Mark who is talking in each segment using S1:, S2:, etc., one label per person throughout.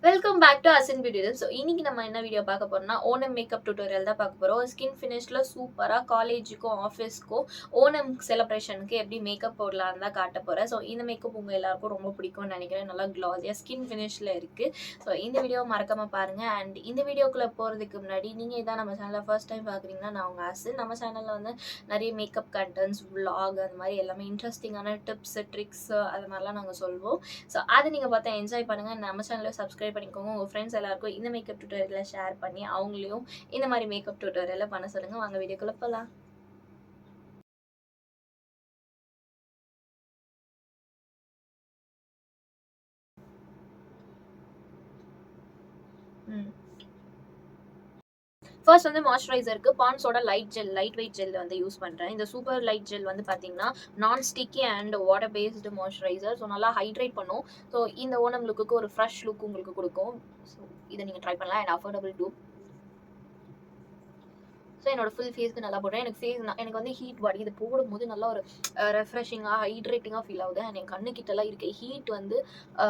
S1: Welcome back to Asin beauty. So இன்னைக்கு நம்ம என்ன வீடியோ பார்க்க போறோம்னா ஓணம் மேக்கப் டியூட்டோரியல் தான் பார்க்க போறோம். ஸ்கின் ஃபினிஷ்ல சூப்பராக காலேஜுக்கும் ஆஃபீஸ்க்கும் ஓணம் செலிப்ரேஷனுக்கு எப்படி மேக்கப் போடலாம் தான் காட்ட போறேன். ஸோ இந்த மேக்கப் உங்க எல்லாருக்கும் ரொம்ப பிடிக்கும்னு நினைக்கிறேன். நல்லா க்ளாஸியாக ஸ்கின் ஃபினிஷ்ல இருக்கு. ஸோ இந்த வீடியோ மறக்காம பாருங்க. அண்ட் இந்த வீடியோக்குள்ள போறதுக்கு முன்னாடி நீங்க இதான் நம்ம சேனலை ஃபர்ஸ்ட் டைம் பார்க்குறீங்கன்னா நான் உங்க அசின். நம்ம சேனல்ல வந்து நிறைய மேக்கப் கண்டென்ட்ஸ், விளாக் அந்த மாதிரி எல்லாமே இன்ட்ரெஸ்டிங்கான டிப்ஸ், ட்ரிக்ஸ் அது மாதிரிலாம் நாங்கள் சொல்வோம். ஸோ அதை நீங்கள் பார்த்தா என்ஜாய் பண்ணுங்க. நம்ம சேனலை சப்ஸ்கிரைப் பண்ணிக்கோங்க. உங்கள் ஃப்ரெண்ட்ஸ் எல்லாருக்கும் இந்த மேக்கப் டியூட்டோரியலை ஷேர் பண்ணி அவங்களையும் இந்த மாதிரி மேக்கப் டியூட்டோரியலை பண்ண சொல்லுங்க. வாங்க வீடியோக்குள்ள போகலாம். ஃபர்ஸ்ட் வந்து மாய்ஸ்சரைசருக்கு பாண்ட்ஸோட லைட் வெயிட் ஜெல் வந்து யூஸ் பண்ணுறேன். இந்த சூப்பர் லைட் ஜெல் வந்து பார்த்தீங்கன்னா நான் sticky and water based moisturiser. So நல்லா ஹைட்ரேட் பண்ணும். ஸோ இந்த ஓணம் லுக்குக்கு ஒரு ஃப்ரெஷ் லுக் உங்களுக்கு கொடுக்கும். ஸோ இதை நீங்கள் ட்ரை பண்ணலாம். And affordable too. ஸோ என்னோட ஃபுல் ஃபேஸ்க்கு நல்லா போடுறேன். எனக்கு வந்து ஹீட் பாடி இது போடும்போது நல்லா ஒரு ரெஃப்ரெஷிங்காக ஹைட்ரேட்டிங்காக ஃபீல் ஆகுது. அண்ட் என் கண்ணுக்கிட்டலாம் இருக்க ஹீட் வந்து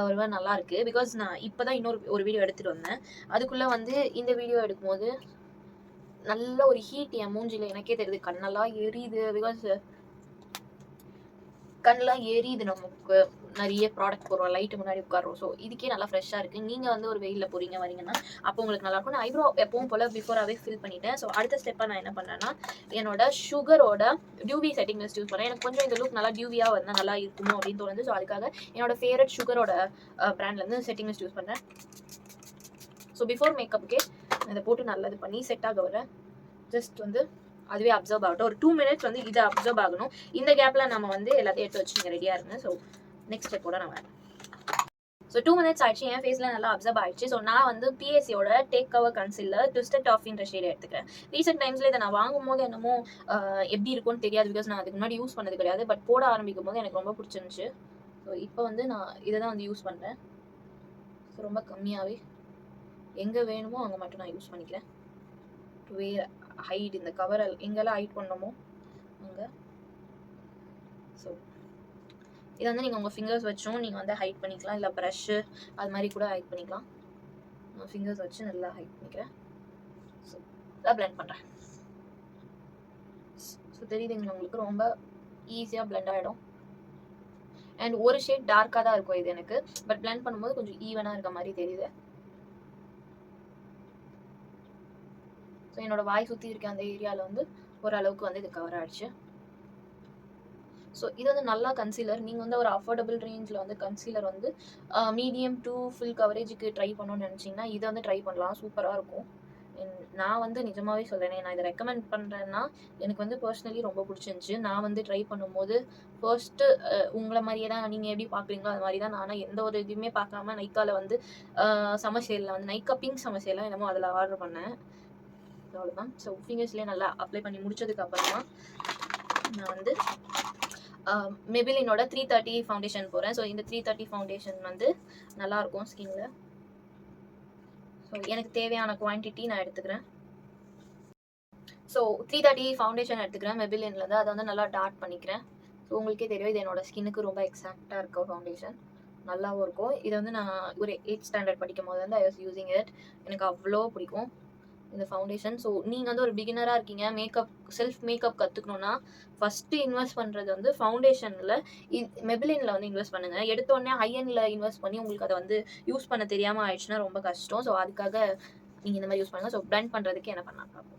S1: ஒரு மாதிரி நல்லா இருக்கு. பிகாஸ் நான் இப்போ தான் ஒரு வீடியோ எடுத்துகிட்டு வந்தேன். அதுக்குள்ளே வந்து இந்த வீடியோ எடுக்கும்போது நல்ல ஒரு ஹீட் என் மூஞ்சில எனக்கே தெரியுது. கண்ணெல்லாம் எரியுது. பிகாஸ் கண்ணெலாம் எரியுது. நமக்கு நிறைய ப்ராடக்ட் போடுறோம், லைட்டு முன்னாடி உட்காரோம். ஸோ இதுக்கே நல்லா ஃப்ரெஷ்ஷாக இருக்குது. நீங்கள் வந்து ஒரு வெயிலில் போகிறீங்க வரீங்கன்னா அப்போ உங்களுக்கு நல்லாயிருக்கும். நான் ஐப்ரோ எப்பவும் போல் பிஃபோராகவே ஃபில் பண்ணிட்டேன். ஸோ அடுத்த ஸ்டெப்பாக நான் என்ன பண்ணேன்னா என்னோட சுகரோட டியூவி செட்டிங் லிஸ்ட் யூஸ் பண்ணேன். எனக்கு கொஞ்சம் இந்த லுக் நல்லா டியூவியாக வந்தால் நல்லா இருக்குமோ அப்படின்னு தோணுது. ஸோ அதுக்காக என்னோட ஃபேவரட் சுகரோட பிராண்ட்லேருந்து செட்டிங் லிஸ்ட் யூஸ் பண்ணேன். ஸோ பிஃபோர் மேக்கப்புக்கே இதை போட்டு நல்லது பண்ணி செட் ஆக வரேன். ஜஸ்ட் வந்து அதுவே அப்சர்வ் ஆகட்டும். ஒரு 2 minutes வந்து இதை அப்சர்வ் ஆகணும். இந்த கேப்பில் நம்ம வந்து எல்லாத்தையும் எடுத்து வச்சு நீங்கள் ரெடியாக இருங்க. ஸோ நெக்ஸ்ட் ஸ்டெப்போட நான் வரேன். ஸோ 2 minutes ஆயிடுச்சு. என் ஃபேஸில் நல்லா அப்சர்வ் ஆயிடுச்சு. ஸோ நான் வந்து பிஎஸ்சியோட டேக் கவர் கன்சிலர் ட்விஸ்டட் டாஃபின்ற ஷேட் எடுத்துக்கிறேன். ரீசெண்ட் டைம்ஸில் இதை நான் வாங்கும் போது என்னமோ எப்படி இருக்கும்னு தெரியாது. பிகாஸ் நான் அதுக்கு முன்னாடி யூஸ் பண்ணது கிடையாது. பட் போட ஆரம்பிக்கும் போது எனக்கு ரொம்ப பிடிச்சிருந்துச்சு. ஸோ இப்போ வந்து நான் இதை தான் வந்து யூஸ் பண்ணுறேன். ஸோ ரொம்ப கம்மியாகவே எங்கே வேணுமோ அங்கே மட்டும் நான் யூஸ் பண்ணிக்கிறேன். டு ஹைட் இந்த கவரை எங்கெல்லாம் ஹைட் பண்ணணுமோ அங்கே. ஸோ இதை வந்து நீங்கள் உங்கள் ஃபிங்கர்ஸ் வச்சும் நீங்கள் வந்து ஹைட் பண்ணிக்கலாம். இல்லை ப்ரஷ்ஷு அது மாதிரி கூட ஹைட் பண்ணிக்கலாம். நான் ஃபிங்கர்ஸ் வச்சு நல்லா ஹைட் பண்ணிக்கிறேன். ஸோ இதான் பிளெண்ட் பண்ணுறேன். ஸோ தெரியுதுங்களா உங்களுக்கு? ரொம்ப ஈஸியாக பிளெண்ட் ஆகிடும். அண்ட் ஒரு ஷேட் டார்க்காக தான் இருக்கும் இது எனக்கு. பட் பிளெண்ட் பண்ணும்போது கொஞ்சம் ஈவனாக இருக்க மாதிரி தெரியுது. ஸோ என்னோட வாய் சுற்றி இருக்க அந்த ஏரியாவில் வந்து ஓரளவுக்கு வந்து இது கவர் ஆகிடுச்சு. ஸோ இது வந்து நல்லா கன்சீலர். நீங்கள் வந்து ஒரு அஃபோர்டபுள் ரேஞ்சில் வந்து கன்சீலர் வந்து மீடியம் டு ஃபுல் கவரேஜுக்கு ட்ரை பண்ணணும்னு நினச்சிங்கன்னா இதை வந்து ட்ரை பண்ணலாம். சூப்பராக இருக்கும். நான் வந்து நிஜமாவே சொல்கிறேன், நான் இதை ரெக்கமெண்ட் பண்ணுறேன்னா எனக்கு வந்து பர்சனலி ரொம்ப பிடிச்சிருந்துச்சி. நான் வந்து ட்ரை பண்ணும்போது ஃபர்ஸ்ட்டு உங்களை மாதிரியே தான் நீங்கள் எப்படி பார்க்குறீங்களோ அது மாதிரி தான் நானும் எந்த ஒரு இதுவுமே பார்க்காம நைக்காவில் வந்து சம்மர் சேலில் வந்து நைக்கா பிங்க் சம்மர் சேலாம் என்னமோ அதில் ஆர்டர் பண்ணேன். அவ்வளோதான். ஸோ ஃபிங்கர்ஸ்லேயே நல்லா அப்ளை பண்ணி முடிச்சதுக்கு அப்புறமா நான் வந்து மெபிலினோட 330 ஃபவுண்டேஷன் போகிறேன். ஸோ இந்த 330 ஃபவுண்டேஷன் வந்து நல்லாயிருக்கும் ஸ்கின்ல. ஸோ எனக்கு தேவையான குவான்டிட்டி நான் எடுத்துக்கிறேன். ஸோ 330 ஃபவுண்டேஷன் எடுத்துக்கிறேன் மெபிலின்லேருந்து. அதை வந்து நல்லா டாட் பண்ணிக்கிறேன். ஸோ உங்களுக்கே தெரியும் இது என்னோட ஸ்கின்னுக்கு ரொம்ப எக்ஸாக்டாக இருக்கும் ஃபவுண்டேஷன். நல்லாவும் இருக்கும். இதை வந்து நான் ஒரு 8th ஸ்டாண்டர்ட் படிக்கும் போது வந்து ஐ வாஸ் யூஸிங் இட். எனக்கு அவ்வளோ பிடிக்கும் இந்த ஃபவுண்டேஷன். ஸோ நீங்கள் வந்து ஒரு பிகினராக இருக்கீங்க, செல்ஃப் மேக்கப் கற்றுக்கணுன்னா ஃபஸ்ட்டு இன்வெஸ்ட் பண்ணுறது வந்து ஃபவுண்டேஷனில் மெபிலினில் வந்து இன்வெஸ்ட் பண்ணுங்கள். எடுத்தோடனே ஹையனில் இன்வெஸ்ட் பண்ணி உங்களுக்கு அதை வந்து யூஸ் பண்ண தெரியாமல் ஆயிடுச்சுன்னா ரொம்ப கஷ்டம். ஸோ அதுக்காக நீங்கள் இந்த மாதிரி யூஸ் பண்ணுங்கள். ஸோ பிளெண்ட் பண்ணுறதுக்கு என்ன பண்ணலாம் பார்ப்போம்.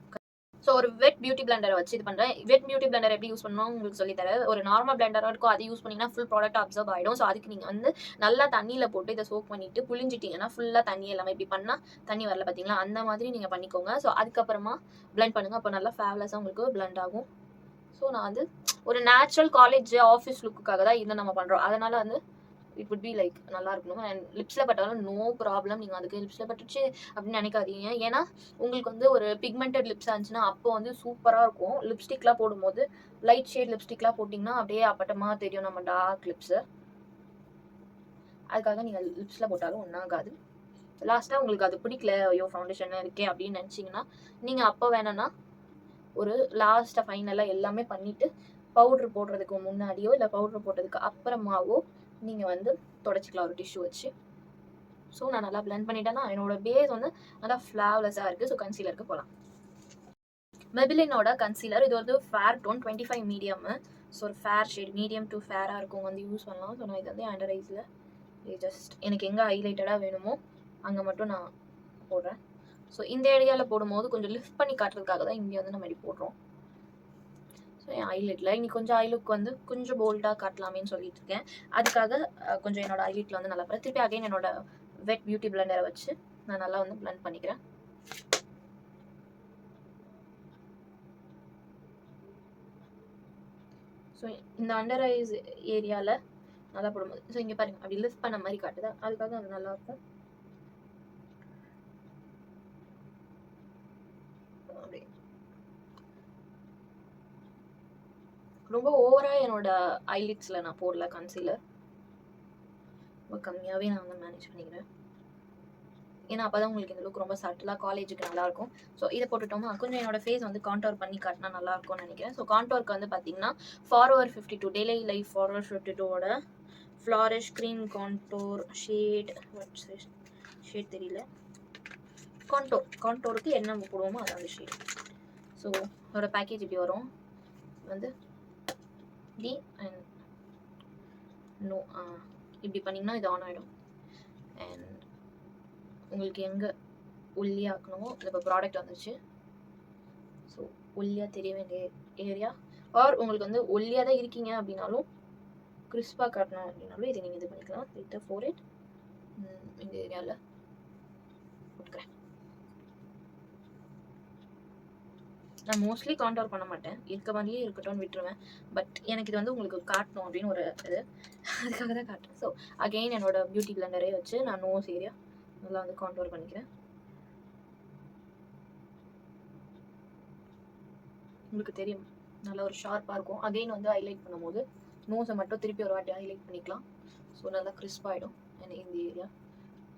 S1: ஸோ ஒரு வெட் பியூட்டி பிளெண்டரை வச்சு இது பண்ணுறேன். வெட் பியூட்டி பிளெண்டர் எப்படி யூஸ் பண்ணணும் உங்களுக்கு சொல்லித்தரேன். ஒரு நார்மல் பிளெண்டராக இருக்கும், அதை யூஸ் பண்ணிங்கன்னா ஃபுல் ப்ராடக்ட் அப்சர்வ் ஆகிடும். ஸோ அதுக்கு நீங்கள் வந்து நல்லா தண்ணியில் போட்டு இதை சோக் பண்ணிவிட்டு புளிஞ்சிட்டிங்கன்னா ஃபுல்லாக தண்ணி எல்லாமே இப்படி பண்ணால் தண்ணி வரல பார்த்தீங்களா, அந்த மாதிரி நீங்கள் பண்ணிக்கோங்க. ஸோ அதுக்கப்புறமா பிளெண்ட் பண்ணுங்கள். அப்போ நல்லா ஃபேவலஸாக உங்களுக்கு பிளெண்ட் ஆகும். ஸோ நான் வந்து ஒரு நேச்சுரல் காலேஜ் ஆஃபீஸ் லுக்குக்காக தான் இதை நம்ம பண்ணுறோம். அதனால் வந்து இட் வுட் பி லைக் நல்லா இருக்கணும். அண்ட் லிப்ஸில் பட்டாலும் நோ ப்ராப்ளம். நீங்கள் அதுக்கு லிப்ஸில் பட்டுச்சு அப்படின்னு நினைக்காதீங்க. ஏன்னா உங்களுக்கு வந்து ஒரு பிக்மெண்டட் லிப்ஸாக இருந்துச்சுன்னா அப்போ வந்து சூப்பராக இருக்கும். லிப்ஸ்டிக்லாம் போடும்போது லைட் ஷேட் லிப்ஸ்டிக்லாம் போட்டிங்கன்னா அப்படியே அப்பட்டமாக தெரியும் நம்ம டார்க் லிப்ஸு. அதுக்காக நீங்கள் லிப்ஸில் போட்டாலும் ஒன்றாகாது. லாஸ்ட்டாக உங்களுக்கு அது பிடிக்கல, ஐயோ ஃபவுண்டேஷன் இருக்கே அப்படின்னு நினச்சிங்கன்னா நீங்கள் அப்போ வேணும்னா ஒரு லாஸ்ட்டாக ஃபைனலாக எல்லாமே பண்ணிவிட்டு பவுட்ரு போடுறதுக்கு முன்னாடியோ இல்லை பவுட்ரு போட்டதுக்கு அப்புறமாவோ நீங்கள் வந்து தொடச்சிக்கலாம் ஒரு டிஷ்யூ வச்சு. ஸோ நான் நல்லா பிளெண்ட் பண்ணிட்டேன்னா என்னோட பேஸ் வந்து நல்லா ஃப்ளாவ்லெஸ்ஸாக இருக்குது. ஸோ கன்சீலருக்கு போகலாம். மெபிலினோட கன்சீலர், இது வந்து ஃபேர் டோன் 25 மீடியமு. ஸோ ஒரு ஃபேர் ஷேட், மீடியம் டு ஃபேராக இருக்கும் வந்து யூஸ் பண்ணலாம். ஸோ நான் இது வந்து அண்டர் ஐஸில் ஜஸ்ட் எனக்கு எங்கே ஹைலைட்டடாக வேணுமோ அங்கே மட்டும் நான் போடுறேன். ஸோ இந்த ஏரியாவில் போடும்போது கொஞ்சம் லிஃப்ட் பண்ணி காட்டுறதுக்காக தான் இங்கே வந்து நம்ம இப்படி போடுறோம். ஸோ என் ஐலைட்டில் இன்னைக்கு கொஞ்சம் ஐலுக்கு வந்து கொஞ்சம் போல்டாக காட்டலாமேன்னு சொல்லிட்டு இருக்கேன். அதுக்காக கொஞ்சம் என்னோட ஐலைட்டில் வந்து நல்லா திருப்பி அகைன் என்னோட வெட் பியூட்டி பிளெண்டரை வச்சு நான் நல்லா வந்து பிளெண்ட் பண்ணிக்கிறேன். ஸோ இந்த அண்டர் ஐஸ் ஏரியாவில் நல்லா போடும்போது ஸோ இங்கே பாருங்க அப்படி லிஃப்ட் பண்ண மாதிரி காட்டுதா, அதுக்காக அது நல்லாயிருக்கும். அப்படி ரொம்ப ஓவராக என்னோட ஐலிட்ஸில் நான் போடல கன்சீலர், ரொம்ப கம்மியாகவே நான் வந்து மேனேஜ் பண்ணிக்கிறேன். ஏன்னா அப்போ தான் உங்களுக்கு இந்த லுக் ரொம்ப சட்டிலாக காலேஜுக்கு நல்லாயிருக்கும். ஸோ இதை போட்டுட்டோமா கொஞ்சம் என்னோட ஃபேஸ் வந்து கான்டோர் பண்ணி காட்டினா நல்லாயிருக்கும்னு நினைக்கிறேன். ஸோ கான்டோருக்கு வந்து பார்த்தீங்கன்னா ஃபார்வர் 52 டெய்லி லைஃப் ஃபார்வர் 52ஓட ஃப்ளாரிஷ் க்ரீம் கான்டோர் ஷேட் தெரியல, கான்டோருக்கு என்ன போடுவோமோ அதாவது ஷேட். ஸோ அதோட பேக்கேஜ் இப்படி வரும் வந்து டி அண்ட் நோ இப்படி பண்ணிங்கன்னா இது ஆன் ஆகிடும். அண்ட் உங்களுக்கு எங்கே ஒல்லியாக்கணுமோ இப்போ ப்ராடக்ட் வந்துச்சு. ஸோ ஒல்லியாக தெரிய வேண்டிய ஏரியா ஆர் உங்களுக்கு வந்து ஒல்லியாக தான் இருக்கீங்க அப்படின்னாலும் கிறிஸ்பாக காட்டணும் அப்படின்னாலும் இதை நீங்கள் இது பண்ணிக்கலாம். லைட்டாக ஃபோர்ஹெட் இந்த ஏரியாவில் போட்டுக்கிறேன். நான் மோஸ்ட்லி கான்டோர் பண்ண மாட்டேன், இருக்க மாதிரியே இருக்கட்டும்னு விட்டுருவேன். பட் எனக்கு இது வந்து உங்களுக்கு காட்டணும் அப்படின்னு ஒரு இது, அதுக்காக தான் காட்டுறேன். ஸோ அகெயின் என்னோட பியூட்டி பிளெண்டரே வச்சு நான் நோஸ் ஏரியா நல்லா வந்து கான்டோர் பண்ணிக்கிறேன். உங்களுக்கு தெரியும் நல்லா ஒரு ஷார்ப்பாக இருக்கும். அகெயின் வந்து ஹைலைட் பண்ணும்போது நோஸை மட்டும் திருப்பி ஒரு வாட்டி ஹைலைட் பண்ணிக்கலாம். ஸோ நல்லா கிறிஸ்பாகிடும் இந்த ஏரியா.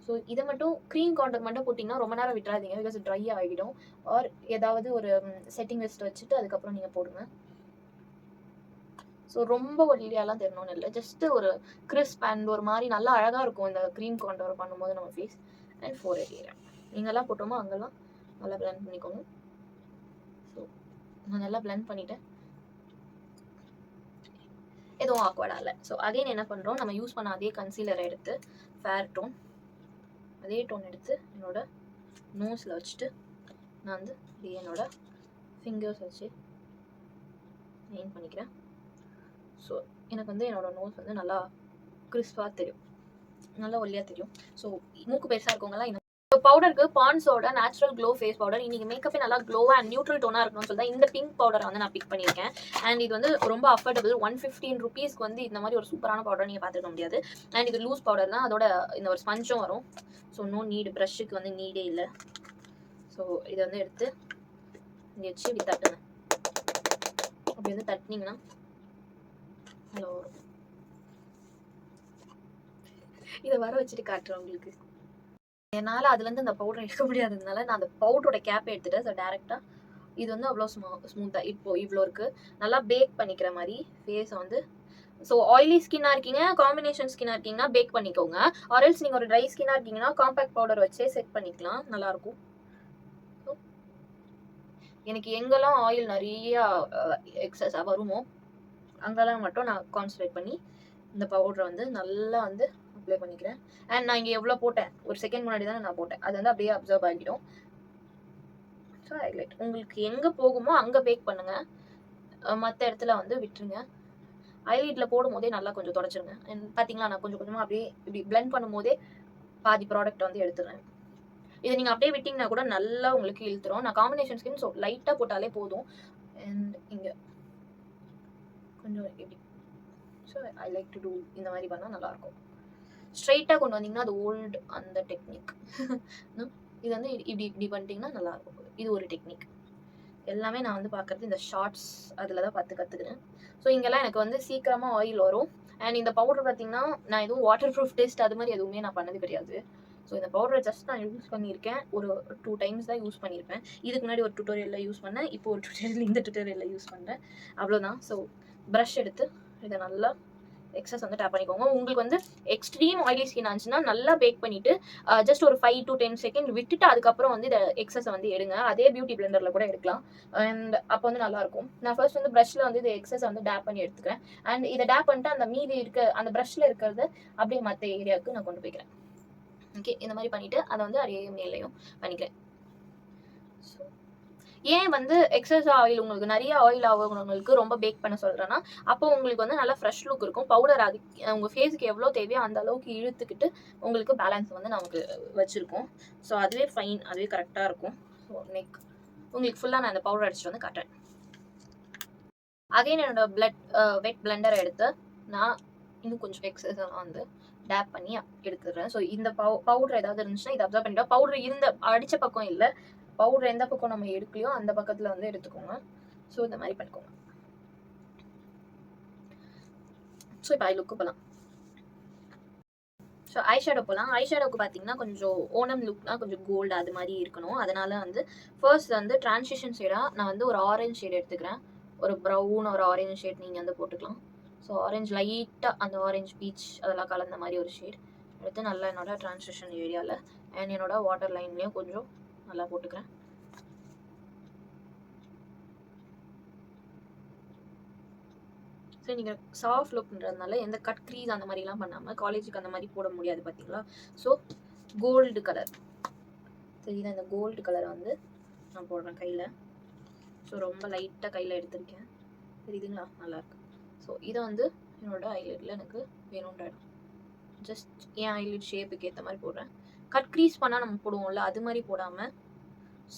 S1: ஸோ இதை மட்டும் க்ரீம் கான்டோர் மட்டும் போட்டிங்கன்னா ரொம்ப நேரம் விட்டுறாதீங்க, பிகாஸ் ட்ரை ஆகிடும். ஆர் ஏதாவது ஒரு செட்டிங் வெஸ்ட் வச்சுட்டு அதுக்கப்புறம் நீங்கள் போடுங்க. ஸோ ரொம்ப ஒல்லியாலாம் தெரியணும்னு இல்லை, ஜஸ்ட்டு ஒரு கிறிஸ்ப் அண்ட் ஒரு மாதிரி நல்லா அழகாக இருக்கும் இந்த க்ரீம் கான்டோர் பண்ணும்போது நம்ம ஃபேஸ். அண்ட் ஃபோர்ஹெட் ஏரியா நீங்கள்லாம் போட்டோமோ அங்கெல்லாம் நல்லா பிளெண்ட் பண்ணிக்கோங்க. ஸோ நான் நல்லா பிளெண்ட் பண்ணிட்டேன், எதுவும் ஆக்வர்டாக இல்லை. ஸோ அகைன் என்ன பண்ணுறோம், நம்ம யூஸ் பண்ண அதே கன்சீலரை எடுத்து ஃபேர் டோன் அதே டோன் எடுத்து என்னோட நோஸில் வச்சுட்டு நான் வந்து என்னோட ஃபிங்கர்ஸ் வச்சு மெயின் பண்ணிக்கிறேன். ஸோ எனக்கு வந்து என்னோட நோஸ் வந்து நல்லா கிறிஸ்பாக தெரியும், நல்லா ஒல்லியாக தெரியும். ஸோ மூக்கு பெருசாக இருக்கவங்கலாம் இந்த பவுடருக்கு பான்ஸோட நேச்சுரல் க்ளோ ஃபேஸ் பவுடர். இன்னைக்கு மேக்கப்பே நல்லா க்ளோவாக அண்ட் நியூட்ரல் டோனாக இருக்கணும்னு சொல்லி இந்த பிங்க் பவுடரை வந்து நான் பிக் பண்ணியிருக்கேன். அண்ட் இது வந்து ரொம்ப அஃபோர்டபுள், 115 ருபீஸ்க்கு வந்து இந்த மாதிரி ஒரு சூப்பரான பவுடர் நீங்கள் பார்த்துக்க முடியாது. அண்ட் இது லூஸ் பவுடர் தான், அதோட இந்த ஒரு ஸ்பஞ்சும் வரும். ஸோ நோ நீடு, ப்ரஷ்ஷுக்கு வந்து நீடே இல்லை. ஸோ இதை வந்து எடுத்து இங்கே வச்சு இப்படி தட்டுங்க. அப்படி வந்து தட்டினீங்கன்னா ஹலோ இதை வர வச்சுட்டு காட்டுறேன் உங்களுக்கு. என்னால் அதுலேருந்து அந்த பவுடர் எடுக்க முடியாததுனால நான் அந்த பவுடரோட கேப்பை எடுத்துட்டேன். ஸோ டேரெக்டாக இது வந்து அவ்வளோ ஸ்மூத்தாக இப்போது இவ்வளோ இருக்குது. நல்லா பேக் பண்ணிக்கிற மாதிரி ஃபேஸை வந்து, ஸோ ஆயிலி ஸ்கின்னாக இருக்கீங்க, காம்பினேஷன் ஸ்கின்னாக இருக்கீங்கன்னா பேக் பண்ணிக்கோங்க. ஆர்எல்ஸ் நீங்கள் ஒரு ட்ரை ஸ்கின்னாக இருக்கீங்கன்னா காம்பேக்ட் பவுடர் வச்சே செட் பண்ணிக்கலாம், நல்லாயிருக்கும். எனக்கு எங்கெல்லாம் ஆயில் நிறையா எக்ஸஸாக வருமோ அங்கெல்லாம் மட்டும் நான் கான்சன்ட்ரேட் பண்ணி இந்த பவுடரை வந்து நல்லா வந்து அப்ளை பண்ணிக்கிறேன். அண்ட் நான் இங்கே எவ்வளோ போட்டேன், ஒரு செகண்ட் முன்னாடி தானே நான் போட்டேன், அது வந்து அப்படியே அப்சர்வ் ஆகிடும். ஸோ ஹைலைட் உங்களுக்கு எங்கே போகுமோ அங்கே பேக் பண்ணுங்கள், மற்ற இடத்துல வந்து விட்டுருங்க. ஹைலைட்டில் போடும் போதே நல்லா கொஞ்சம் தொடச்சிருங்க. அண்ட் பார்த்தீங்களா நான் கொஞ்சம் கொஞ்சமாக அப்படியே இப்படி பிளெண்ட் பண்ணும் போதே பாதி ப்ராடக்ட் வந்து எடுத்துடுறேன். இதை நீங்கள் அப்படியே விட்டிங்கன்னா கூட நல்லா உங்களுக்கு இழுத்துரும். நான் காம்பினேஷன் ஸ்கின், ஸோ லைட்டாக போட்டாலே போதும். அண்ட் இங்கே கொஞ்சம் இப்படி, so I like to do இந்த மாதிரி பண்ணால் நல்லாயிருக்கும். ஸ்ட்ரைட்டாக கொண்டு வந்தீங்கன்னா அது ஓல்டு அந்த டெக்னிக். இது வந்து இப்படி பண்ணிட்டீங்கன்னா நல்லாயிருக்கும். இது ஒரு டெக்னிக். எல்லாமே நான் வந்து பார்க்குறது இந்த ஷார்ட்ஸ் அதில் தான் பார்த்து கற்றுக்கிறேன். ஸோ இங்கெல்லாம் எனக்கு வந்து சீக்கிரமாக ஆயில் வரும். அண்ட் இந்த பவுடர் பார்த்தீங்கன்னா நான் எதுவும் வாட்டர் ப்ரூஃப் டெஸ்ட் அது மாதிரி எதுவுமே நான் பண்ணது கிடையாது. ஸோ இந்த பவுடரை ஜஸ்ட் நான் யூஸ் பண்ணியிருக்கேன், ஒரு 2 டைம்ஸ் தான் யூஸ் பண்ணியிருப்பேன். இதுக்கு முன்னாடி ஒரு டுட்டோரியலில் யூஸ் பண்ணேன், இப்போ ஒரு டுட்டோரியல் இந்த டுட்டோரியலில் யூஸ் பண்ணுறேன், அவ்வளோதான். ஸோ ப்ரஷ் எடுத்து இதை நல்லா எக்ஸஸ் வந்து டேப் பண்ணிக்கோங்க. உங்களுக்கு வந்து எக்ஸ்ட்ரீம் ஆயிலி ஸ்கின் ஆச்சுன்னா நல்லா பேக் பண்ணிட்டு ஜஸ்ட் ஒரு 5 to 10 செகண்ட் விட்டுட்டு அதுக்கப்புறம் வந்து இதை எக்ஸஸை வந்து எடுங்க. அதே பியூட்டி பிளெண்டர்ல கூட எடுக்கலாம். அண்ட் அப்போ வந்து நல்லா இருக்கும். நான் ஃபர்ஸ்ட் வந்து ப்ரஷ்ல வந்து இது எக்ஸஸை வந்து டேப் பண்ணி எடுத்துக்கிறேன். அண்ட் இதை டேப் பண்ணிட்டு அந்த மீதி இருக்க அந்த ப்ரஷ்ல இருக்கிறத அப்படியே மற்ற ஏரியாவுக்கு நான் கொண்டு போய்க்கிறேன். ஓகே, இந்த மாதிரி பண்ணிட்டு அதை வந்து அடியையும் மேலையும் பண்ணிக்கிறேன். ஸோ ஏன் வந்து எக்ஸஸ் ஆயில் உங்களுக்கு நிறைய ஆயில் ஆகுறவங்களுக்கு ரொம்ப பேக் பண்ண சொல்கிறேன்னா, அப்போ உங்களுக்கு வந்து நல்லா ஃப்ரெஷ் லுக் இருக்கும். பவுடர் அது உங்கள் ஃபேஸுக்கு எவ்வளோ தேவையோ அந்த அளவுக்கு இழுத்துக்கிட்டு உங்களுக்கு பேலன்ஸ் வந்து நமக்கு வச்சுருக்கோம். ஸோ அதுவே ஃபைன், அதுவே கரெக்டாக இருக்கும். ஸோ நெக் உங்களுக்கு ஃபுல்லாக நான் அந்த பவுடர் அடிச்சுட்டு வந்து காட்டுறேன். அகைன் என்னோட வெட் பிளெண்டரை எடுத்து நான் இன்னும் கொஞ்சம் எக்ஸஸ் எல்லாம் வந்து டேப் பண்ணி எடுத்துடுறேன். ஸோ இந்த பவுடர் ஏதாவது இருந்துச்சுன்னா இதை அப்சர்வ் பண்ணிட்டா பவுடர் இருந்த அடித்த பக்கம் இல்லை, பவுடர் எந்த பக்கம் நம்ம எடுக்கலையோ அந்த பக்கத்தில் வந்து எடுத்துக்கோங்க. ஸோ இந்த மாதிரி பண்ணிக்கோங்க. ஸோ இப்போ ஐ லுக்கு போகலாம். ஸோ ஐ ஷேடோ போகலாம். ஐ ஷேடோக்கு பார்த்தீங்கன்னா கொஞ்சம் ஓணம் லுக்னா கொஞ்சம் கோல்டு அது மாதிரி இருக்கணும். அதனால வந்து ஃபர்ஸ்ட் வந்து டிரான்சிஷன் ஷேடாக நான் வந்து ஒரு ஆரஞ்சு ஷேட் எடுத்துக்கிறேன். ஒரு ப்ரௌன் ஒரு ஆரஞ்சு ஷேட் நீங்கள் வந்து போட்டுக்கலாம். ஸோ ஆரஞ்சு லைட்டாக அந்த ஆரஞ்சு பீச் அதெல்லாம் கலந்த மாதிரி ஒரு ஷேட் எடுத்து நல்லா என்னோட டிரான்சிஷன் ஏரியாவில் அண்ட் என்னோட வாட்டர் லைன்லேயும் கொஞ்சம் நல்லா போட்டுக்கிறேன். ஸோ நீங்கள் சாஃப்ட் லுக்ன்றதுனால எந்த கட் க்ரீஸ் அந்த மாதிரிலாம் பண்ணாமல் காலேஜுக்கு அந்த மாதிரி போட முடியாது பார்த்தீங்களா. ஸோ கோல்டு கலர் தெரியுதா, இந்த கோல்டு கலரை வந்து நான் போடுறேன் கையில். ஸோ ரொம்ப லைட்டாக கையில் எடுத்திருக்கேன், தெரியுதுங்களா, நல்லாயிருக்கு. ஸோ இதை வந்து என்னோட ஐலைட்டில் எனக்கு வேணுன்ற இடம் ஜஸ்ட் என் ஐலைட் ஷேப்புக்கு ஏற்ற மாதிரி போடுறேன். கட் க்ரீஸ் பண்ணால் நம்ம போடுவோம்ல அது மாதிரி போடாமல்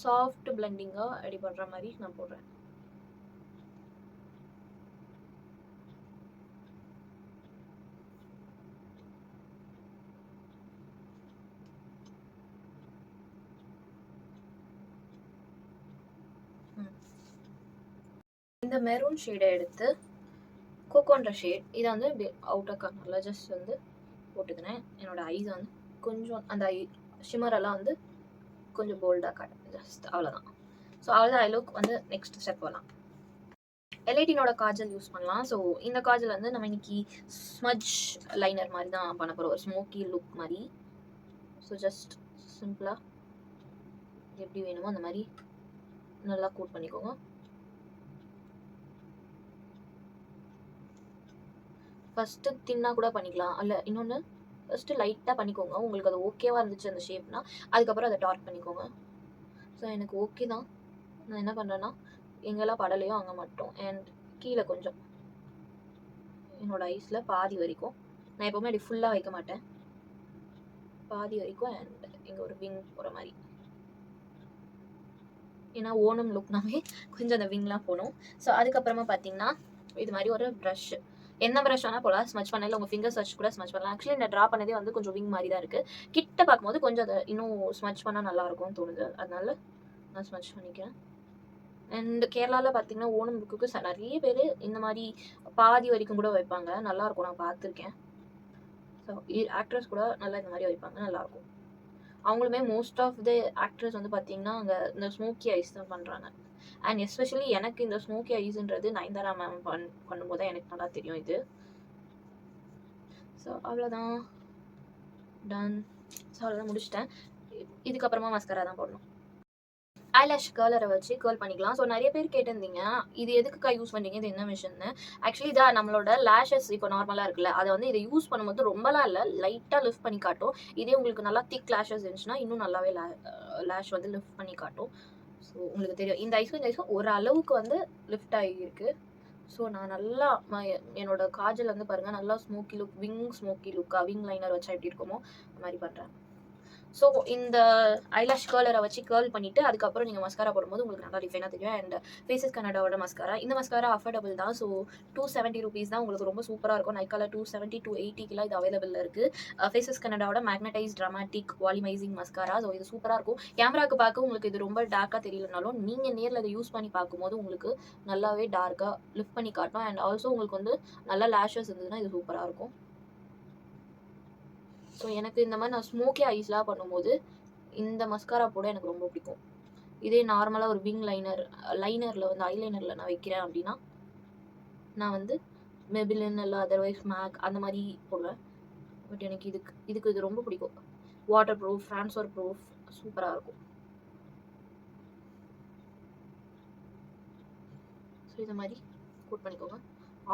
S1: சாஃப்ட் பிளெண்டிங்காக அடிபடுற மாதிரி நான் போடுறேன். இந்த மெரூன் ஷேடை எடுத்து கோகோன்ற ஷேட் இதை வந்து இப்படி அவுட்டர் கார்னரில் ஜஸ்ட் வந்து போட்டுக்கிறேன். என்னோட ஐஸ் வந்து கொஞ்சம் அந்த ஷிமரெல்லாம் வந்து கொஞ்சம் போல்டாக காட்டுது, ஜஸ்ட் அவ்வளோதான். ஸோ அவ்வளோதான் ஐ லுக். வந்து நெக்ஸ்ட் ஸ்டெப் வரலாம். எல்ஐடினோட காஜல் யூஸ் பண்ணலாம். ஸோ இந்த காஜல் வந்து நம்ம இன்னைக்கு ஸ்மஜ் லைனர் மாதிரி தான் பண்ண போகிறோம், ஒரு ஸ்மோக்கி லுக் மாதிரி. ஸோ ஜஸ்ட் சிம்பிளாக எப்படி வேணுமோ அந்த மாதிரி நல்லா கோட் பண்ணிக்கோங்க. ஃபஸ்ட்டு தின்னாக கூட பண்ணிக்கலாம், இல்லை இன்னொன்று ஃபஸ்ட்டு லைட்டாக பண்ணிக்கோங்க. உங்களுக்கு அது ஓகேவாக இருந்துச்சு அந்த ஷேப்னா அதுக்கப்புறம் அதை டார்க் பண்ணிக்கோங்க. ஸோ எனக்கு ஓகே தான். நான் என்ன பண்ணுறேன்னா எங்கெல்லாம் படலையோ அங்கே மட்டும் அண்ட் கீழே கொஞ்சம் என்னோட ஐஸில் பாதி வரைக்கும், நான் எப்போவுமே அப்படி ஃபுல்லாக வைக்க மாட்டேன், பாதி வரைக்கும் அண்ட் இங்கே ஒரு விங் போகிற மாதிரி. ஏன்னா ஓணம் லுக்னாவே கொஞ்சம் அந்த விங்லாம் போகணும். ஸோ அதுக்கப்புறமா பார்த்தீங்கன்னா இது மாதிரி ஒரு ப்ரஷ், என்ன ப்ரஷ் வேணால் போகலாம், ஸ்மச் பண்ணல உங்கள் ஃபிங்கர்ஸ் வச்சு கூட ஸ்மச் பண்ணலாம். ஆக்சுவலி இந்த ட்ரா பண்ணதே வந்து கொஞ்சம் விங் மாதிரி தான் இருக்குது. கிட்ட பார்க்கும்போது கொஞ்சம் அதை இன்னும் ஸ்மச் பண்ணால் நல்லாயிருக்கும்னு தோணுது, அதனால நான் ஸ்மச் பண்ணிக்கிறேன். அண்ட் கேரளாவில் பார்த்தீங்கன்னா ஓணம் லுக்குக்கு நிறைய பேர் இந்த மாதிரி பாதி வரைக்கும் கூட வைப்பாங்க, நல்லாயிருக்கும், நான் பார்த்துருக்கேன். ஸோ ஆக்ட்ரஸ் கூட நல்லா இந்த மாதிரி வைப்பாங்க, நல்லாயிருக்கும். அவங்களுமே மோஸ்ட் ஆஃப் த ஆக்ட்ரஸ் வந்து பார்த்தீங்கன்னா அங்கே இந்த ஸ்மோக்கி ஐஸ் தான் பண்ணுறாங்க. அண்ட் எஸ்பெஷலி எனக்கு இந்த ஸ்மோக்கி ஐஸ்ன்றது நயன்தாரா மேம் பண்ணும்போது தான் எனக்கு நல்லா தெரியும் இது. ஸோ அவ்வளோதான், டன். ஸோ அவ்வளோதான், முடிச்சிட்டேன். இதுக்கப்புறமா மஸ்கரா தான் போடணும். ஐலாஷ் கர்லரை வச்சு கேர்ள் பண்ணிக்கலாம். ஸோ நிறைய பேர் கேட்டிருந்தீங்க இது எதுக்குக்கா யூஸ் பண்ணுறீங்க, இது என்ன மிஷின்னு. ஆக்சுவலி இதான் நம்மளோட லேஷஸ் இப்போ நார்மலாக இருக்குல்ல, அதை வந்து இதை யூஸ் பண்ணும்போது ரொம்பலாம் இல்லை, லைட்டாக லிஃப்ட் பண்ணி காட்டும். இதே உங்களுக்கு நல்லா திக் லேஷஸ் இருந்துச்சுன்னா இன்னும் நல்லாவே லேஷ் வந்து லிஃப்ட் பண்ணி காட்டும். ஸோ உங்களுக்கு தெரியும் இந்த ஐஸ்க்கும் ஒரு அளவுக்கு வந்து லிஃப்ட் ஆகியிருக்கு. ஸோ நான் நல்லா என்னோட காஜல் வந்து பாருங்கள் நல்லா ஸ்மோக்கி லுக், விங் ஸ்மோக்கி லுக்காக விங் லைனர் வச்சா எப்படி இருக்குமோ அந்த மாதிரி பண்ணுறேன். ஸோ இந்த ஐலாஷ் கர்லரை வச்சு கேர்ள் பண்ணிவிட்டு அதுக்கப்புறம் நீங்கள் மஸ்காரா போடும்போது உங்களுக்கு நல்லா டிஃபைனாக தெரியும். அண்ட் ஃபேஸஸ் கனடாவோட மஸ்காரா, இந்த மஸ்காரா அஃபோர்டபுள் தான். ஸோ 270 rupees தான், உங்களுக்கு ரொம்ப சூப்பராக இருக்கும். நைக்கால 270 to 80 இது அவைலபிள் இருக்குது. ஃபேஸஸ் கனடாவோட magnetize dramatic volumising mascara. So இது சூப்பராக இருக்கும். கேமராவுக்கு பார்க்க உங்களுக்கு இது ரொம்ப டார்க்காக தெரியலனாலும் நீங்கள் நேரில் இதை யூஸ் பண்ணி பார்க்கும்போது உங்களுக்கு நல்லாவே டார்க்காக லிஃப்ட் பண்ணி காட்டும். அண்ட் ஆல்சோ உங்களுக்கு வந்து நல்லா லேஷஸ் இருந்ததுன்னா இது சூப்பராக இருக்கும். ஸோ எனக்கு இந்த மாதிரி நான் ஸ்மோக்கி ஐஸ்லாம் பண்ணும்போது இந்த மஸ்காரா போட எனக்கு ரொம்ப பிடிக்கும். இதே நார்மலாக ஒரு விங் லைனரில் வந்து ஐலைனரில் நான் வைக்கிறேன் அப்படின்னா நான் வந்து மெபிலின் இல்லை அதர்வைஸ் மேக் அந்த மாதிரி போடுவேன். பட் எனக்கு இதுக்கு இது ரொம்ப பிடிக்கும். வாட்டர் ப்ரூஃப், ட்ரான்ஸ்ஃபர் ப்ரூஃப், சூப்பராக இருக்கும். ஸோ இது மாதிரி கோட் பண்ணிக்கோங்க.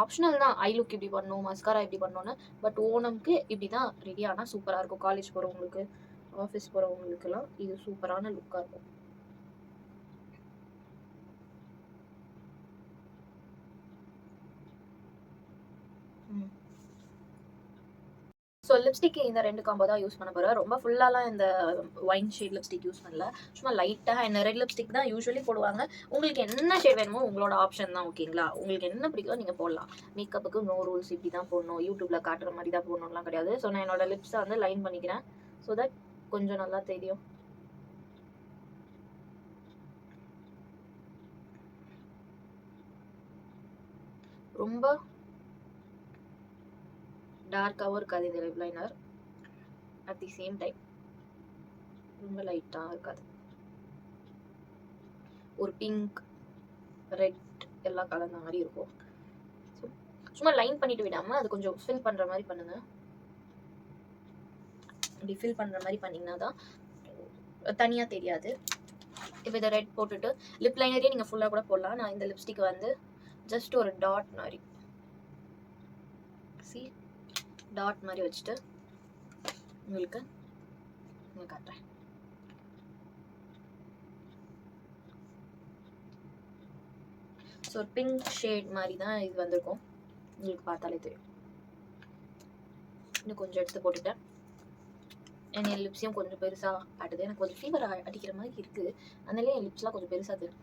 S1: ஆப்ஷனல் தான் ஐ லுக் இப்படி பண்ணணும், மஸ்காரா இப்படி பண்ணணும்னு. பட் ஓணம்க்கு இப்படி தான் ரெடி ஆனால் சூப்பராக இருக்கும். காலேஜ் போகிறவங்களுக்கு, ஆஃபீஸ் போகிறவங்களுக்குலாம் இது சூப்பரான லுக்காக இருக்கும். ஸோ லிப்ஸ்டிக் இந்த 2 காம்போ தான் யூஸ் பண்ண போகிறேன். ரொம்ப ஃபுல்லாலாம் இந்த ஒயின் ஷேட் லிப்ஸ்டிக் யூஸ் பண்ணல. சும்மா லைட்டாக இந்த ரெட் லிப்ஸ்டிக் தான் யூஸ்வலி போடுவாங்க. உங்களுக்கு என்ன ஷேட் வேணுமோ உங்களோட ஆப்ஷன் தான். ஓகேங்களா? உங்களுக்கு என்ன பிடிக்குதோ நீங்கள் போடலாம். மேக்கப்புக்கு நோ ரூல்ஸ், இப்படி தான் போடணும், யூடியூப்பில் காட்டுற மாதிரி தான் போடணும்லாம் கிடையாது. ஸோ நான் என்னோட லிப்ஸை வந்து லைன் பண்ணிக்கிறேன். ஸோ தட் கொஞ்சம் நல்லா தெரியும். ரொம்ப டார்க்காகவும் இருக்காது இந்த lip liner. At the same time ரொம்ப லைட்டாக இருக்காது. ஒரு பிங்க், ரெட் எல்லாம் கலந்த மாதிரி இருக்கும். ஸோ சும்மா லைன் பண்ணிட்டு விடாமல் அது கொஞ்சம் ஃபில் பண்ணுற மாதிரி பண்ணுங்க. இப்படி ஃபில் பண்ணுற மாதிரி பண்ணிங்கன்னா தான் தனியாக தெரியாது. இப்போ இதை ரெட் போட்டுட்டு லிப் லைனரே நீங்கள் ஃபுல்லாக கூட போடலாம். நான் இந்த லிப்ஸ்டிக் வந்து ஜஸ்ட் ஒரு டாட் மாதிரி டாட் மாதிரி வச்சுட்டு உங்களுக்கு நான் காட்டுறேன். ஸோ ஒரு பிங்க் ஷேட் மாதிரி தான் இது வந்திருக்கும். உங்களுக்கு பார்த்தாலே தெரியும். இன்னும் கொஞ்சம் எடுத்து போட்டுட்டேன். என் லிப்ஸையும் கொஞ்சம் பெருசாக காட்டுது. எனக்கு கொஞ்சம் ஃபீவர் அடிக்கிற மாதிரி இருக்குது. அதனாலே என் லிப்ஸ்லாம் கொஞ்சம் பெருசாக தெரியும்.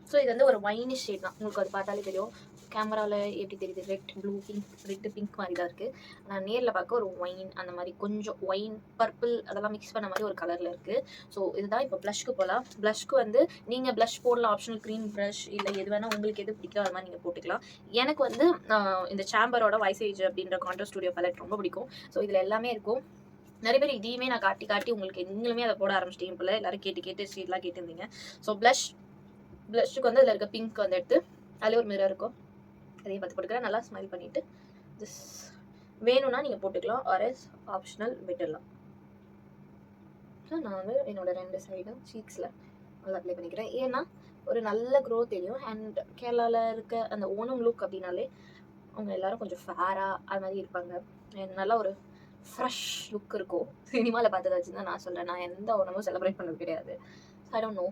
S1: ஸோ இது வந்து ஒரு வைனிஷ் ஷேட் தான். உங்களுக்கு அது பார்த்தாலே தெரியும். கேமராவில் எப்படி தெரியுது? Red, blue, pink, red pink மாதிரி தான் இருக்குது. நான் நேரில் பார்க்க ஒரு ஒயின் அந்த மாதிரி கொஞ்சம் ஒயின், பர்பிள் அதெல்லாம் மிக்ஸ் பண்ண மாதிரி ஒரு கலரில் இருக்குது. ஸோ இதுதான். இப்போ ப்ளஷ்க்கு போகலாம். ப்ளஷ்க்கு வந்து நீங்கள் ப்ளஷ் போடலாம். ஆப்ஷனல் க்ரீம் ப்ரஷ் இல்லை எது வேணால் உங்களுக்கு எது பிடிக்கும் அது மாதிரி நீங்கள் போட்டுக்கலாம். எனக்கு வந்து இந்த சாம்பரோட வைசேஜ் அப்படின்ற கான்ட்ராஸ்ட் ஸ்டுடியோ பேலட் ரொம்ப பிடிக்கும். ஸோ இதில் எல்லாமே இருக்கும். நிறைய பேர் இதையுமே நான் காட்டி உங்களுக்கு நீங்களுமே அதை போட ஆரம்பிச்சிட்டீங்க போல. எல்லாரும் கேட்டு ஷேட்லாம் கேட்டிருந்தீங்க. ஸோ ப்ளஷ்க்கு வந்து அதில் இருக்க பிங்க் வந்து எடுத்து அதில் ஒரு மிரர் இருக்கும், அதையும் பார்த்து போட்டுக்கிறேன். நல்லா ஸ்மைல் பண்ணிவிட்டு ஜஸ்ட் வேணும்னா நீங்கள் போட்டுக்கலாம். ஆர்எஸ் ஆப்ஷனல் விட்டுடலாம். ஸோ நான் வந்து என்னோட 2 சைடும் சீக்ஸில் நல்லா அப்ளை பண்ணிக்கிறேன். ஏன்னா ஒரு நல்ல க்ரோ தெரியும். அண்ட் கேரளாவில் இருக்க அந்த ஓணம் லுக் அப்படின்னாலே அவங்க எல்லாரும் கொஞ்சம் ஃபேராக அது மாதிரி இருப்பாங்க. நல்லா ஒரு ஃப்ரெஷ் லுக் இருக்கும். சினிமாவில் பார்த்ததாச்சுன்னு தான் நான் சொல்கிறேன். நான் எந்த ஓணமும் செலிப்ரேட் பண்ணது கிடையாது. I don't know.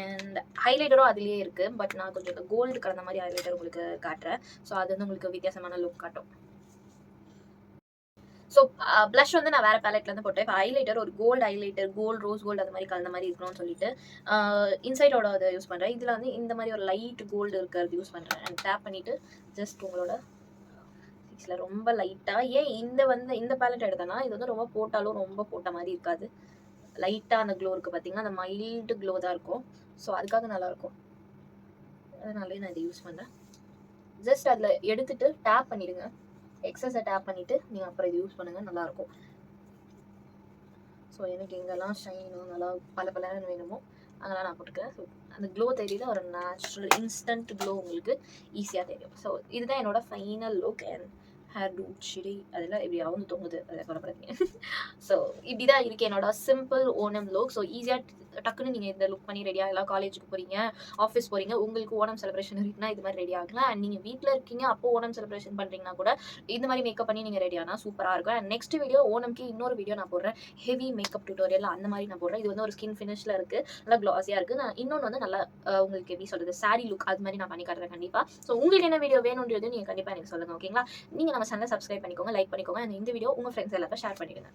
S1: அண்ட் ஹைலைட்டரும் அதுலேயே இருக்குது. பட் நான் கொஞ்சம் இந்த கோல்டு கலந்த மாதிரி ஹைலைட்டர் உங்களுக்கு காட்டுறேன். ஸோ அது வந்து உங்களுக்கு வித்தியாசமான லுக் காட்டும். ஸோ ப்ளஷ் வந்து நான் வேறு பேலட்லேருந்து போட்டேன். இப்போ ஹைலைட்டர் ஒரு gold highlighter, gold rose gold அது மாதிரி கலந்த மாதிரி இருக்கணும்னு சொல்லிட்டு இன்சைடோட அதை யூஸ் பண்ணுறேன். இதில் வந்து இந்த மாதிரி ஒரு லைட் கோல்டு இருக்கிறது யூஸ் பண்ணுறேன். அண்ட் டேப் பண்ணிவிட்டு ஜஸ்ட் உங்களோட சிக்ஸில் ரொம்ப லைட்டாக. ஏன் இந்த பேலட் எடுத்தேன்னா இது வந்து ரொம்ப போட்டாலும் ரொம்ப போட்ட மாதிரி இருக்காது. லைட்டாக அந்த க்ளோ இருக்குது பார்த்தீங்கன்னா, அந்த மைல்டு க்ளோ தான் இருக்கும். ஸோ அதுக்காக நல்லாயிருக்கும். அதனாலே நான் இதை யூஸ் பண்ணேன். ஜஸ்ட் அதில் எடுத்துகிட்டு டேப் பண்ணிவிடுங்க. எக்ஸஸை டேப் பண்ணிவிட்டு நீங்கள் அப்புறம் இது யூஸ் பண்ணுங்கள், நல்லாயிருக்கும். ஸோ எனக்கு எங்கெல்லாம் ஷைனும் நல்லா பலன்னு வேணுமோ அதெல்லாம் நான் போட்டுக்கிறேன். ஸோ அந்த க்ளோ தெரியல, ஒரு நேச்சுரல் இன்ஸ்டன்ட் க்ளோ உங்களுக்கு ஈஸியாக தெரியும். ஸோ இதுதான் என்னோடய final look. And hair dude செடி அதெல்லாம் இப்படி அவங்க தோணுது, அதை கவலைப்படாதீங்க. ஸோ இப்படி தான் இருக்குது என்னோட சிம்பிள் ஓணம் லுக். ஸோ ஈஸியாக டக்குன்னு நீங்கள் இந்த லுக் பண்ணி ரெடியாக எல்லாம் காலேஜுக்கு போகிறீங்க, ஆஃபீஸ் போகிறீங்க, உங்களுக்கு ஓணம் செலிப்ரேஷன் இருக்குன்னா இது மாதிரி ரெடி ஆகலாம். அண்ட் நீங்கள் வீட்டில் இருக்கீங்க அப்போ ஓணம் செலிப்ரேஷன் பண்ணுறீங்கன்னா கூட இந்த மாதிரி மேக்கப் பண்ணி நீங்கள் ரெடி ஆனால் சூப்பராக இருக்கும். அண்ட் நெக்ஸ்ட் வீடியோ ஓணம்க்கு இன்னொரு வீடியோ நான் போடுறேன். ஹெவி மேக்கப் டியூட்டோரியல் அந்த மாதிரி நான் போடுறேன். இது வந்து ஒரு ஸ்கின் ஃபினிஷில் இருக்குது, நல்லா க்ளாஸியாக இருக்குது. நான் இன்னொன்று வந்து நல்லா உங்களுக்கு எப்படி சொல்கிறது, சாரி லுக் அது மாதிரி நான் பண்ணி காட்டுறேன் கண்டிப்பாக. ஸோ உங்களுக்கு என்ன வீடியோ வேணுன்றது நீங்கள் கண்டிப்பாக எனக்கு சொல்லுங்கள். ஓகேங்களா? நீங்கள் நம்ம சேனலை சப்ஸ்கிரைப் பண்ணிக்கோங்க, லைக் பண்ணிக்கோங்க. அண்ட் இந்த வீடியோ உங்கள் ஃப்ரெண்ட்ஸ் எல்லாருக்கும் ஷேர் பண்ணிடுங்க.